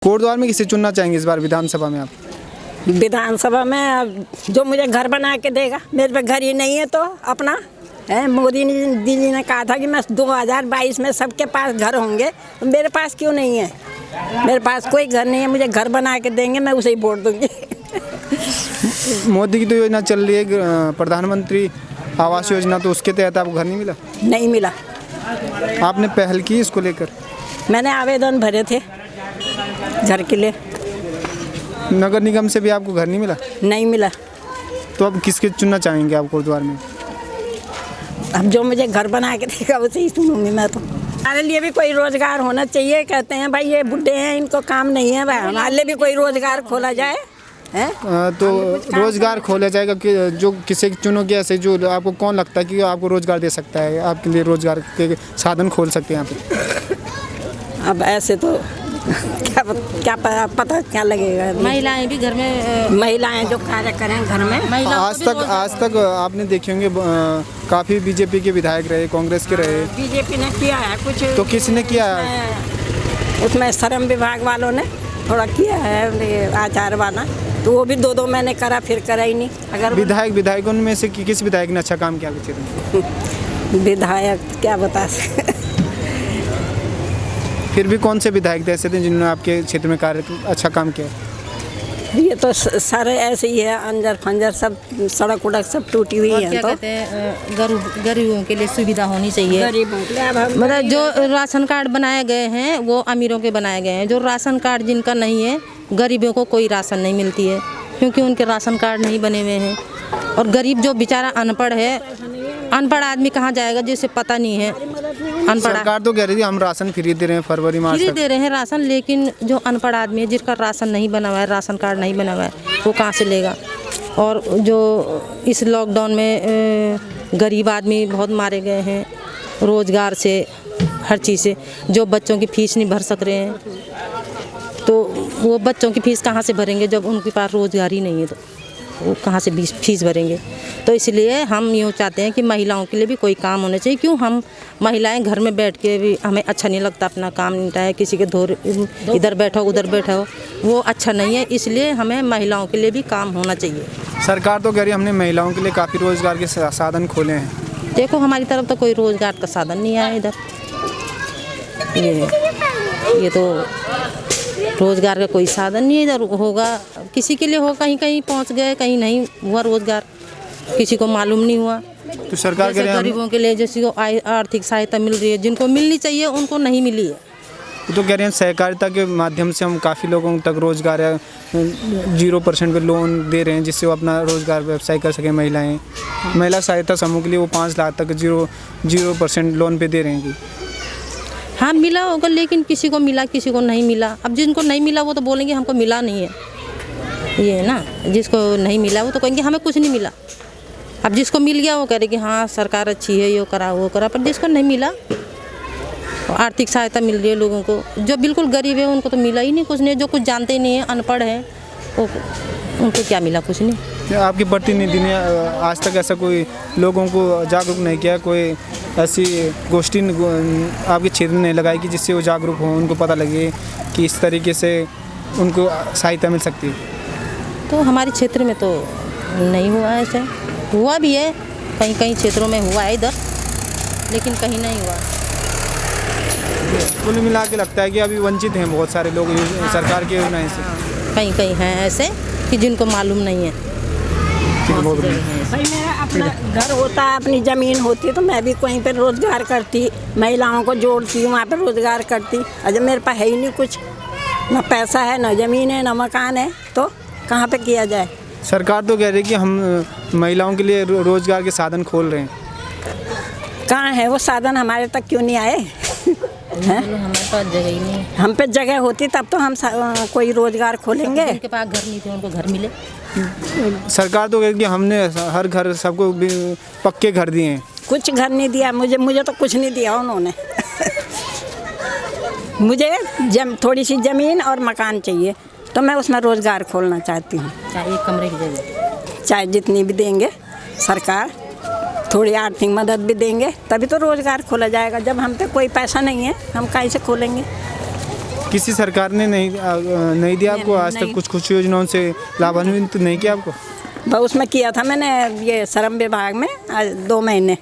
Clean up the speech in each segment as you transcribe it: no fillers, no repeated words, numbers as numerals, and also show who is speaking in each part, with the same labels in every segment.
Speaker 1: कोटद्वार में किसे चुनना चाहेंगे इस बार विधानसभा में आप?
Speaker 2: विधानसभा में अब जो मुझे घर बना के देगा। मेरे पे घर ही नहीं है तो अपना है। मोदी जी ने कहा था कि मैं 2022 में सबके पास घर होंगे, तो मेरे पास क्यों नहीं है? मेरे पास कोई घर नहीं है, मुझे घर बना के देंगे, मैं उसे ही वोट दूंगी।
Speaker 1: मोदी की तो योजना चल रही है प्रधानमंत्री आवास योजना, तो उसके तहत आपको घर नहीं मिला?
Speaker 2: नहीं मिला।
Speaker 1: आपने पहल की इसको लेकर?
Speaker 2: मैंने आवेदन भरे थे घर के लिए।
Speaker 1: नगर निगम से भी आपको घर नहीं मिला?
Speaker 2: नहीं मिला।
Speaker 1: तो अब किसके चुनना चाहेंगे आप कोटद्वार में?
Speaker 2: अब जो मुझे घर बना के देगा उसे ही चुनूंगी मैं। तो हमारे लिए भी कोई रोजगार होना चाहिए। कहते हैं भाई ये बुढ़े हैं, इनको काम नहीं है, भाई हमारे लिए भी कोई रोजगार खोला जाए है?
Speaker 1: तो रोजगार खोला जाएगा कि जो किसी चुनोगे ऐसे जो आपको कौन लगता है कि आपको रोजगार दे सकता है, आपके लिए रोजगार के साधन खोल सकते हैं यहाँ पे?
Speaker 2: अब ऐसे तो क्या पता क्या लगेगा।
Speaker 3: महिलाएं भी घर में
Speaker 2: महिलाएं जो कार्य करें घर में।
Speaker 1: आज तक आपने देखे होंगे काफ़ी बीजेपी के विधायक रहे, कांग्रेस के रहे।
Speaker 2: बीजेपी ने किया है कुछ,
Speaker 1: तो किसने किया है?
Speaker 2: उसमें श्रम विभाग वालों ने थोड़ा किया है, आचार वाला, तो वो भी 2-2 महीने करा, फिर करा ही नहीं। अगर
Speaker 1: विधायकों में से किस विधायक ने अच्छा काम किया क्षेत्र में?
Speaker 2: विधायक क्या बता सकते।
Speaker 1: फिर भी कौन से विधायक ऐसे थे जिन्होंने आपके क्षेत्र में कार्य अच्छा काम किया?
Speaker 3: ये तो सारे ऐसे ही है, अंजर फंजर सब सड़क उड़क सब टूटी हुई है। क्या तो कहते हैं गरीबों के लिए सुविधा होनी चाहिए। मतलब जो राशन कार्ड बनाए गए हैं वो अमीरों के बनाए गए हैं। जो राशन कार्ड जिनका नहीं है, गरीबों को कोई राशन नहीं मिलती है, क्योंकि उनके राशन कार्ड नहीं बने हुए हैं। और गरीब जो बेचारा अनपढ़ है, अनपढ़ आदमी कहाँ जाएगा जिसे पता नहीं है। अनपढ़
Speaker 1: सरकार तो कह रही थी हम राशन फ्री दे रहे हैं, फरवरी मार्च
Speaker 3: फ्री दे रहे हैं राशन, लेकिन जो अनपढ़ आदमी है जिसका राशन नहीं बना हुआ है, राशन कार्ड नहीं बना हुआ है, वो कहाँ से लेगा। और जो इस लॉकडाउन में गरीब आदमी बहुत मारे गए हैं रोज़गार से, हर चीज़ से। जो बच्चों की फीस नहीं भर सक रहे हैं, तो वो बच्चों की फ़ीस कहाँ से भरेंगे जब उनके पास रोज़गार ही नहीं है, तो वो कहाँ से फीस भरेंगे। तो इसलिए हम यूँ चाहते हैं कि महिलाओं के लिए भी कोई काम होना चाहिए। क्यों हम महिलाएं घर में बैठ के भी हमें अच्छा नहीं लगता, अपना काम निपटा है, किसी के इधर बैठो उधर बैठो, वो अच्छा नहीं है। इसलिए हमें महिलाओं के लिए भी काम होना चाहिए।
Speaker 1: सरकार तो कह रही है हमने महिलाओं के लिए काफ़ी रोज़गार के साधन खोले हैं।
Speaker 3: देखो हमारी तरफ तो कोई रोज़गार का साधन नहीं आया इधर। ये तो रोज़गार का कोई साधन नहीं इधर होगा। किसी के लिए हो, कहीं कहीं पहुंच गए, कहीं नहीं हुआ रोज़गार, किसी को मालूम नहीं हुआ।
Speaker 1: तो सरकार के
Speaker 3: गरीबों के लिए जैसे को आर्थिक सहायता मिल रही है, जिनको मिलनी चाहिए उनको नहीं मिली है।
Speaker 1: तो कह रहे हैं सहकारिता के माध्यम से हम काफ़ी लोगों तक रोज़गार है, 0% पे लोन दे रहे हैं जिससे वो अपना रोज़गार व्यवसाय कर सकें। महिला सहायता समूह के लिए वो 5 लाख तक 0% लोन पे दे रहे हैं।
Speaker 3: हाँ मिला होगा, लेकिन किसी को मिला किसी को नहीं मिला। अब जिनको नहीं मिला वो तो बोलेंगे हमको मिला नहीं है, ये है ना। जिसको नहीं मिला वो तो कहेंगे हमें कुछ नहीं मिला। अब जिसको मिल गया वो कह रहे कि हाँ सरकार अच्छी है, ये करा वो करा। पर जिसको नहीं मिला, आर्थिक सहायता मिल रही है लोगों को। जो बिल्कुल गरीब है उनको तो मिला ही नहीं, कुछ नहीं। जो कुछ जानते नहीं है, अनपढ़ है, उनको क्या मिला? कुछ नहीं।
Speaker 1: आपके प्रतिनिधि ने आज तक ऐसा कोई लोगों को जागरूक नहीं किया, कोई ऐसी गोष्ठी आपके क्षेत्र में नहीं लगाई कि जिससे वो जागरूक हो, उनको पता लगे कि इस तरीके से उनको सहायता मिल सकती है?
Speaker 3: तो हमारे क्षेत्र में तो नहीं हुआ ऐसे। हुआ भी है, कहीं कहीं क्षेत्रों में हुआ है इधर, लेकिन कहीं नहीं हुआ।
Speaker 1: कुल मिला के लगता है कि अभी वंचित हैं बहुत सारे लोग सरकार की योजनाएं से।
Speaker 3: कहीं कहीं हैं ऐसे कि जिनको मालूम नहीं है।
Speaker 2: भाई मेरा अपना घर होता, अपनी ज़मीन होती तो मैं भी कहीं पर रोज़गार करती, महिलाओं को जोड़ती, वहाँ पर रोज़गार करती। अजब मेरे पास है ही नहीं कुछ, ना पैसा है, ना ज़मीन है, ना मकान है, तो कहाँ पे किया जाए।
Speaker 1: सरकार तो कह रही है कि हम महिलाओं के लिए रोज़गार के साधन खोल रहे हैं।
Speaker 3: कहाँ है वो साधन? हमारे तक क्यों नहीं आए? हमारे पास जगह ही नहीं। हम पे जगह होती तब तो हम कोई रोज़गार खोलेंगे। जिनके पास घर नहीं थे उनको घर मिले।
Speaker 1: सरकार तो कह रही है कि हमने हर घर सबको पक्के घर दिए हैं।
Speaker 2: कुछ घर नहीं दिया मुझे तो कुछ नहीं दिया उन्होंने। मुझे थोड़ी सी ज़मीन और मकान चाहिए, तो मैं उसमें रोज़गार खोलना चाहती हूँ।
Speaker 3: चाहे एक कमरे की जगह,
Speaker 2: चाहे जितनी भी देंगे सरकार, थोड़ी आर्थिक मदद भी देंगे, तभी तो रोज़गार खोला जाएगा। जब हम पे कोई पैसा नहीं है, हम कैसे खोलेंगे?
Speaker 1: किसी सरकार ने नहीं दिया आपको आज तक? कुछ कुछ योजनाओं से लाभान्वित नहीं किया आपको?
Speaker 2: बस उसमें किया था मैंने, ये श्रम विभाग में 2 महीने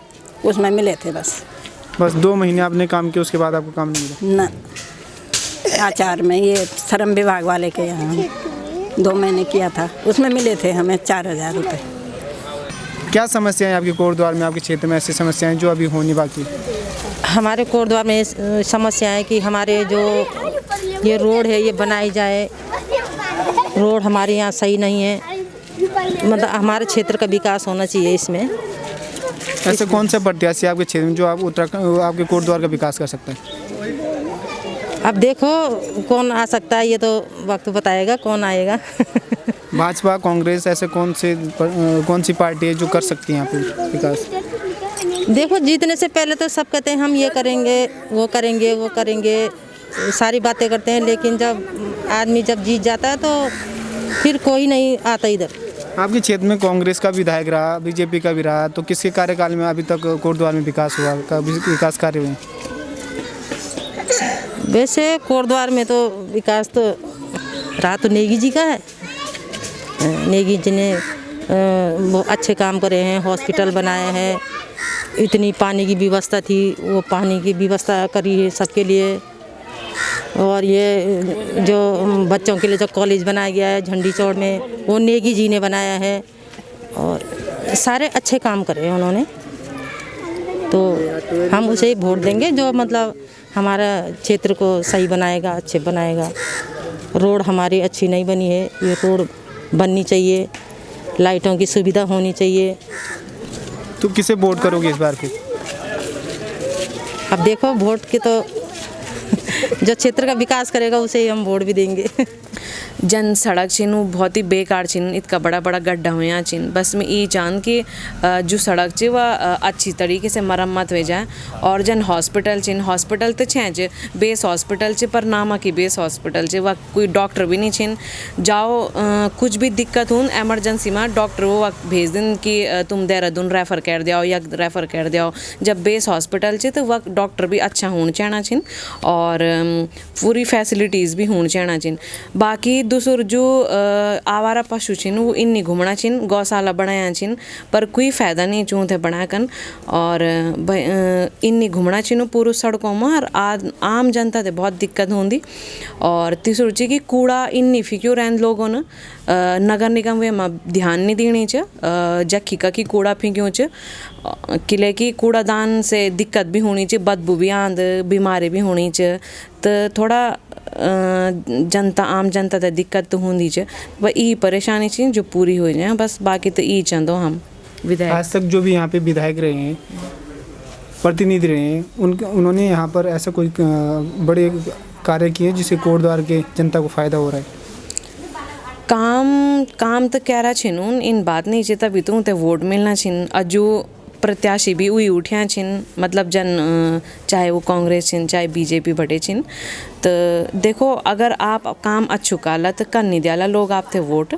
Speaker 2: उसमें मिले थे बस।
Speaker 1: बस 2 महीने आपने काम किया, उसके बाद आपको काम नहीं मिला?
Speaker 2: न आचार में, ये श्रम विभाग वाले के यहाँ 2 महीने किया था, उसमें मिले थे हमें 4000 रुपये।
Speaker 1: क्या समस्याएं आपके कोटद्वार में, आपके क्षेत्र में ऐसी समस्याएं जो अभी होनी बाकी है?
Speaker 3: हमारे कोटद्वार में समस्या है कि हमारे जो ये रोड है ये बनाई जाए। रोड हमारे यहाँ सही नहीं है, मतलब हमारे क्षेत्र का विकास होना चाहिए इसमें।
Speaker 1: ऐसे कौन सा प्रत्याशी आपके क्षेत्र में जो आप उत्तराखंड आपके कोटद्वार का विकास कर सकते हैं?
Speaker 3: अब देखो कौन आ सकता है, ये तो वक्त बताएगा कौन आएगा।
Speaker 1: भाजपा, कांग्रेस, ऐसे कौन सी पार्टी है जो कर सकती है यहाँ पे विकास?
Speaker 3: देखो जीतने से पहले तो सब कहते हैं हम ये करेंगे वो करेंगे वो करेंगे, सारी बातें करते हैं, लेकिन जब आदमी जब जीत जाता है तो फिर कोई नहीं आता इधर।
Speaker 1: आपके क्षेत्र में कांग्रेस का विधायक रहा, बीजेपी का भी रहा, तो किसके कार्यकाल में अभी तक कोटद्वार में विकास हुआ, विकास कार्य हुए?
Speaker 3: वैसे कोटद्वार में तो विकास तो रहा तो नेगी जी का है। नेगी जी ने वो अच्छे काम करे हैं, हॉस्पिटल बनाए हैं, इतनी पानी की व्यवस्था थी वो पानी की व्यवस्था करी है सबके लिए, और ये जो बच्चों के लिए जो कॉलेज बनाया गया है झंडी चौड़ में वो नेगी जी ने बनाया है, और सारे अच्छे काम करे हैं उन्होंने। तो हम उसे वोट देंगे जो मतलब हमारा क्षेत्र को सही बनाएगा, अच्छे बनाएगा। रोड हमारी अच्छी नहीं बनी है, ये रोड बननी चाहिए, लाइटों की सुविधा होनी चाहिए।
Speaker 1: तो किसे वोट करोगे इस बार फिर?
Speaker 3: अब देखो वोट के तो जो क्षेत्र का विकास करेगा उसे ही हम वोट भी देंगे।
Speaker 4: जन सड़क छिन वो बहुत ही बेकार छिन, इतना बड़ा बड़ा गड्ढा हुआ छिन। बस मैं ये चाहूँ कि जो सड़क च वह अच्छी तरीके से मरम्मत हो जाए। और जन हॉस्पिटल छिन, हॉस्पिटल तो छे बेस हॉस्पिटल च पर नामा की बेस हॉस्पिटल च वह कोई डॉक्टर भी नहीं छिन। जाओ कुछ भी दिक्कत हो एमरजेंसी में डॉक्टर वो वक्त भेज दिन कि तुम देहरादून रेफ़र कर दिया या रेफ़र कर दिया। जब बेस हॉस्पिटल च तो वह डॉक्टर भी अच्छा होना चाहिए छिन और पूरी फैसिलिटीज़ भी होनी चाहिए छिन। बाकी दूसर जो आवारा पशु छिन वो इन्नी घूमना छिन, गौशाला बनाया छिन पर कोई फ़ायदा नहीं चूँ थे बनाकन। और इन्नी घूमना छिन पूरी सड़कों में और आम जनता थे बहुत दिक्कत होंगी। और तीसरी चीज़ कि कूड़ा इन्नी फिक्यो रहन लोगों ने नगर निगम वे में ध्यान नहीं देनी च जखी का कि कूड़ा फेंक्यों च किले की कूड़ादान से दिक्कत भी होनी चाहिए, बदबू भी आंद बीमारी भी होनी चाहिए। तो थोड़ा जनता आम जनता तो दिक्कत तो होंगी च वह यही परेशानी चाहिए जो पूरी हो जाए बस। बाकी तो यही चाहते हम विधायक।
Speaker 1: आज तक जो भी यहाँ पे विधायक रहे हैं, प्रतिनिधि रहे हैं, उन्होंने यहाँ पर ऐसा कोई बड़े कार्य किए जिससे कोटद्वार के जनता को फ़ायदा हो रहा है?
Speaker 4: काम तो कह रहा छिन इन बात नहीं चाहिए तभी तो वोट मिलना छिन। अजू प्रत्याशी भी वही उठिया छिन, मतलब जन चाहे वो कांग्रेस छिन चाहे बीजेपी बटे छिन। तो देखो अगर आप काम अच्छू काला तो कर नहीं दियाला लोग आप थे वोट।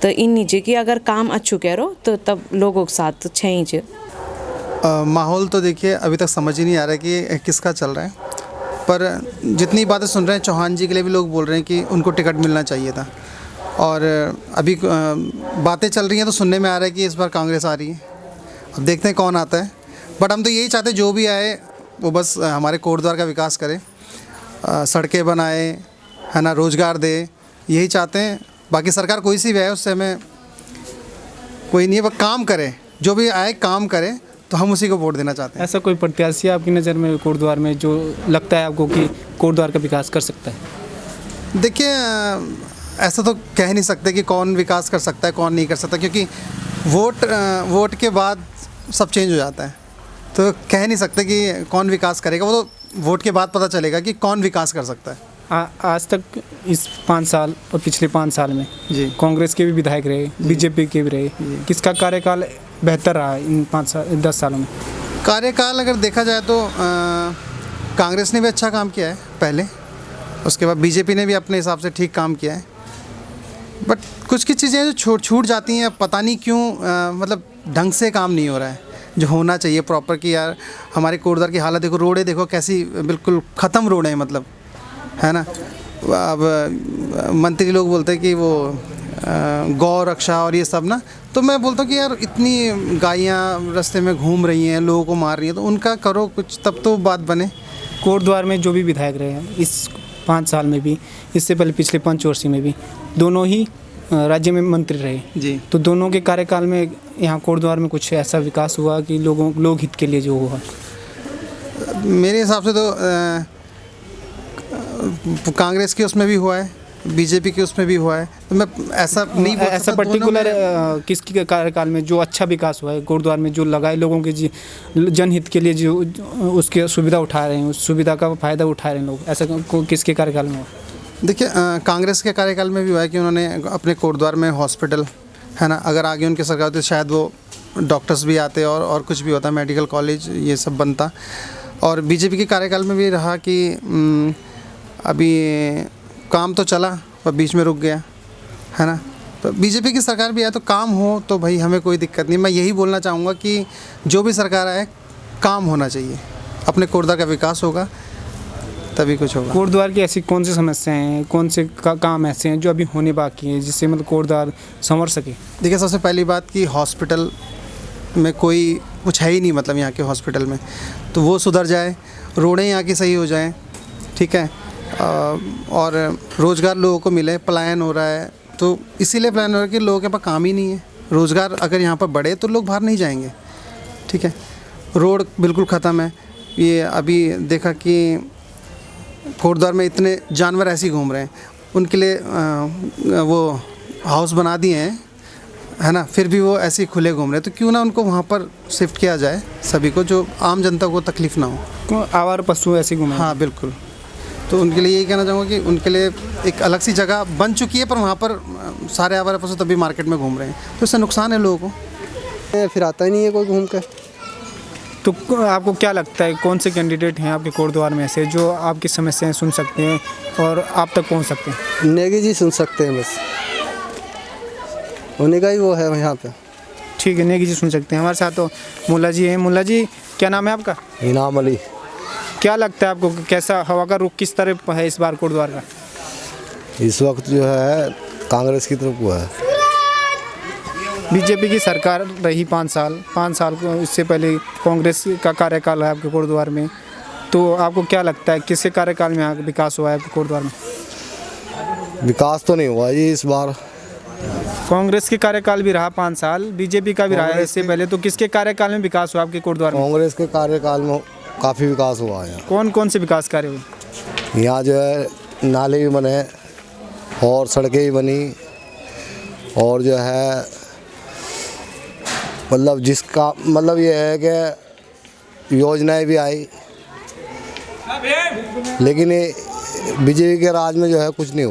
Speaker 4: तो इन नीचे कि अगर काम अच्छू कह रो तो तब लोगों के साथ तो छही च।
Speaker 5: माहौल तो देखिए अभी तक समझ ही नहीं आ रहा है कि किसका चल रहा है, पर जितनी बातें सुन रहे हैं चौहान जी के लिए भी लोग बोल रहे हैं कि उनको टिकट मिलना चाहिए था। और अभी बातें चल रही हैं तो सुनने में आ रहा है कि इस बार कांग्रेस आ रही है। अब देखते हैं कौन आता है, बट हम तो यही चाहते हैं जो भी आए वो बस हमारे कोटद्वार का विकास करे, सड़कें बनाए, है ना, रोज़गार दे, यही चाहते हैं। बाकी सरकार कोई सी भी आए उससे हमें कोई नहीं है, वह काम करे, जो भी आए काम करे तो हम उसी को वोट देना चाहते हैं।
Speaker 1: ऐसा कोई प्रत्याशी आपकी नज़र में कोटद्वार में जो लगता है आपको कि कोटद्वार का विकास कर सकता है?
Speaker 5: देखिए ऐसा तो कह नहीं सकते कि कौन विकास कर सकता है कौन नहीं कर सकता, क्योंकि वोट के बाद सब चेंज हो जाता है। तो कह नहीं सकते कि कौन विकास करेगा, वो तो वोट के बाद पता चलेगा कि कौन विकास कर सकता है।
Speaker 1: आज तक इस 5 साल और पिछले 5 साल में
Speaker 5: जी
Speaker 1: कांग्रेस के भी विधायक रहे, बीजेपी के भी रहे, किसका कार्यकाल बेहतर रहा इन 10 सालों में?
Speaker 5: कार्यकाल अगर देखा जाए तो कांग्रेस ने भी अच्छा काम किया है पहले, उसके बाद बीजेपी ने भी अपने हिसाब से ठीक काम किया है। बट कुछ चीज़ें जो छूट जाती हैं, पता नहीं क्यों, मतलब ढंग से काम नहीं हो रहा है जो होना चाहिए प्रॉपर। कि यार हमारे कोटद्वार की हालत देखो, रोडें देखो कैसी बिल्कुल ख़त्म रोडें हैं, मतलब है ना। अब मंत्री लोग बोलते हैं कि वो गौ रक्षा और ये सब ना, तो मैं बोलता हूँ कि यार इतनी गायें रास्ते में घूम रही हैं, लोगों को मार रही हैं, तो उनका करो कुछ, तब तो बात बने।
Speaker 1: कोटद्वार में जो भी विधायक रहे हैं इस 5 साल में भी, इससे पहले पिछले पंचवर्षीय में भी, दोनों ही राज्य में मंत्री रहे
Speaker 5: जी।
Speaker 1: तो दोनों के कार्यकाल में यहाँ कोटद्वार में कुछ ऐसा विकास हुआ कि लोग हित के लिए जो हुआ?
Speaker 5: मेरे हिसाब से तो कांग्रेस के उसमें भी हुआ है, बीजेपी के उसमें भी हुआ है, तो मैं ऐसा नहीं बोल
Speaker 1: ऐसा
Speaker 5: सकता
Speaker 1: पर्टिकुलर किसकी कार्यकाल में जो अच्छा विकास हुआ है कोटद्वार में, जो लगाए लोगों के जनहित के लिए, जो उसकी सुविधा उठा रहे हैं, उस सुविधा का फ़ायदा उठा रहे हैं लोग, ऐसा किसके कार्यकाल में हुआ?
Speaker 5: देखिए कांग्रेस के कार्यकाल में भी हुआ है कि उन्होंने अपने कोटद्वार में हॉस्पिटल, है ना, अगर आगे उनकी सरकार होती तो शायद वो डॉक्टर्स भी आते और कुछ भी होता, मेडिकल कॉलेज ये सब बनता। और बीजेपी के कार्यकाल में भी रहा कि अभी काम तो चला पर बीच में रुक गया, है ना। तो बीजेपी की सरकार भी आए तो काम हो तो भाई हमें कोई दिक्कत नहीं। मैं यही बोलना चाहूँगा कि जो भी सरकार आए काम होना चाहिए, अपने कोटद्वार का विकास होगा तभी कुछ होगा।
Speaker 1: कोटद्वार की ऐसी कौन सी समस्याएं हैं, कौन से काम ऐसे हैं जो अभी होने बाकी हैं जिससे मतलब कोटद्वार संवर सके?
Speaker 5: देखिए सबसे पहली बात कि हॉस्पिटल में कोई कुछ है ही नहीं, मतलब यहाँ के हॉस्पिटल में, तो वो सुधर जाए, रोडें यहाँ की सही हो जाएं, ठीक है, और रोज़गार लोगों को मिले। पलायन हो रहा है तो इसीलिए पलायन हो रहा है कि लोगों के पास काम ही नहीं है। रोज़गार अगर यहाँ पर बढ़े तो लोग बाहर नहीं जाएंगे, ठीक है। रोड बिल्कुल ख़त्म है। ये अभी देखा कि कोटद्वार में इतने जानवर ऐसे ही घूम रहे हैं, उनके लिए वो हाउस बना दिए हैं, है ना, फिर भी वो ऐसे ही खुले घूम रहे हैं, तो क्यों ना उनको वहाँ पर शिफ्ट किया जाए सभी को, जो आम जनता को तकलीफ़ ना हो।
Speaker 1: आवारा पशु ऐसे घूमे?
Speaker 5: हाँ बिल्कुल। तो उनके लिए यही कहना चाहूँगा कि उनके लिए एक अलग सी जगह बन चुकी है, पर वहाँ पर सारे आवारा पशु तभी मार्केट में घूम रहे हैं, तो इससे नुकसान है लोगों को।
Speaker 6: फिर आता ही नहीं है कोई घूम कर।
Speaker 1: तो आपको क्या लगता है कौन से कैंडिडेट हैं आपके कोटद्वार में से जो आपकी समस्याएं सुन सकते हैं और आप तक पहुंच सकते हैं?
Speaker 6: नेगी जी सुन सकते हैं, बस उन्हीं का ही वो है यहाँ पे।
Speaker 1: ठीक है, नेगी जी सुन सकते हैं। हमारे साथ तो मुल्ला जी हैं। मुल्ला जी, क्या नाम है आपका?
Speaker 6: इनाम अली।
Speaker 1: क्या लगता है आपको कैसा हवा का रुख किस तरह है इस बार कोटद्वार का?
Speaker 6: इस वक्त जो है कांग्रेस की तरफ हुआ है।
Speaker 1: बीजेपी की सरकार रही 5 साल को, इससे पहले कांग्रेस का कार्यकाल है आपके कोटद्वार में, तो आपको क्या लगता है किसके कार्यकाल में यहाँ विकास हुआ है आपके कोटद्वार में?
Speaker 6: विकास तो नहीं हुआ जी इस बार।
Speaker 1: कांग्रेस के कार्यकाल भी रहा 5 साल, बीजेपी का भी रहा है इससे पहले, तो किसके कार्यकाल में विकास हुआ आपके कोटद्वार में?
Speaker 6: कांग्रेस के कार्यकाल में काफ़ी विकास हुआ है।
Speaker 1: कौन कौन से विकास कार्य हुए?
Speaker 6: यहाँ जो है नाले भी बने और सड़कें भी बनी, और जो है मतलब जिसका मतलब ये है कि योजनाएं भी आई, लेकिन ये बीजेपी के राज में जो है कुछ नहीं हुआ।